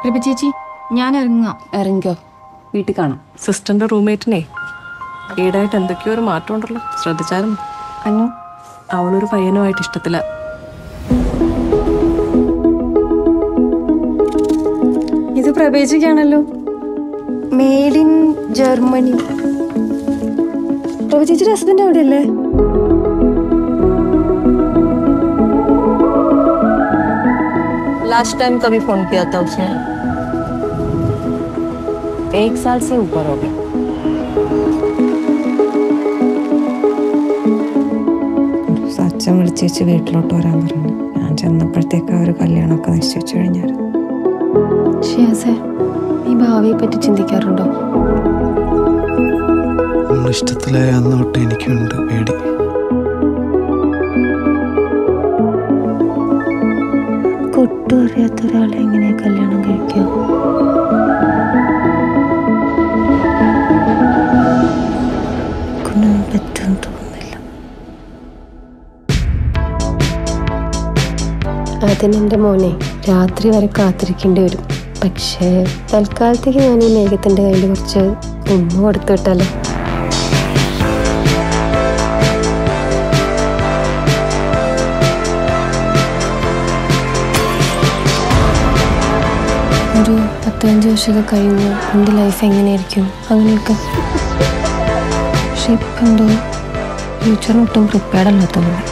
പ്രഭ ചേച്ചി ഞാൻ ഇറങ്ങിക്കോ, വീട്ടിൽ കാണാം. സിസ്റ്ററിന്റെ റൂംമേറ്റിനെ ഈടായിട്ട് എന്തൊക്കെയോ ഒരു മാറ്റം ഉണ്ടല്ലോ, ശ്രദ്ധിച്ചായിരുന്നു? അനു അവളൊരു പയ്യനുമായിട്ട് ഇഷ്ടത്തില്ല. ഇത് പ്രഭേച്ചിക്കാണല്ലോ, മെയ്ഡ് ഇൻ ജർമ്മനി. പ്രഭ ചേച്ചിയുടെ ഹസ്ബൻഡ് എവിടെയല്ലേ? लास्ट टाइम कभी फोन किया था उसने? 1 साल से ऊपर हो गया. അച്ഛൻ വിളിച്ചേച്ച് വീട്ടിലോട്ട് വരാൻ പറഞ്ഞു. ഞാൻ ചെന്നപ്പോഴത്തേക്ക് ഒരു കല്യാണമൊക്കെ നിശ്ചയിച്ചു കഴിഞ്ഞായിരുന്നു. ഈ ഭാവിയെ പറ്റി ചിന്തിക്കാറുണ്ടോ? ഇഷ്ടത്തിലായ അന്ന് തൊട്ട് എനിക്കുണ്ട് പേടി. ഒട്ടും അറിയാത്ത ഒരാളെ എങ്ങനെ കല്യാണം കഴിക്കുക? കൊണ്ടൊന്നും പറ്റുമെന്ന് തോന്നുന്നില്ല. അതിനെൻ്റെ മോനെ രാത്രി വരെ കാത്തിരിക്കേണ്ടി വരും. പക്ഷേ തൽക്കാലത്തേക്ക് ഞാൻ ഈ മേഘത്തിൻ്റെ കയ്യിൽ കുറച്ച് ഉമ്മ കൊടുത്തു വിട്ടാലോ? ഒരു 15 വർഷമൊക്കെ കഴിഞ്ഞ് എൻ്റെ ലൈഫ് എങ്ങനെയായിരിക്കും അങ്ങനെയൊക്കെ. പക്ഷെ ഇപ്പം എന്തോ ഫ്യൂച്ചറിനൊട്ടും പ്രിപ്പയർഡ് അല്ലാത്ത പോലെ.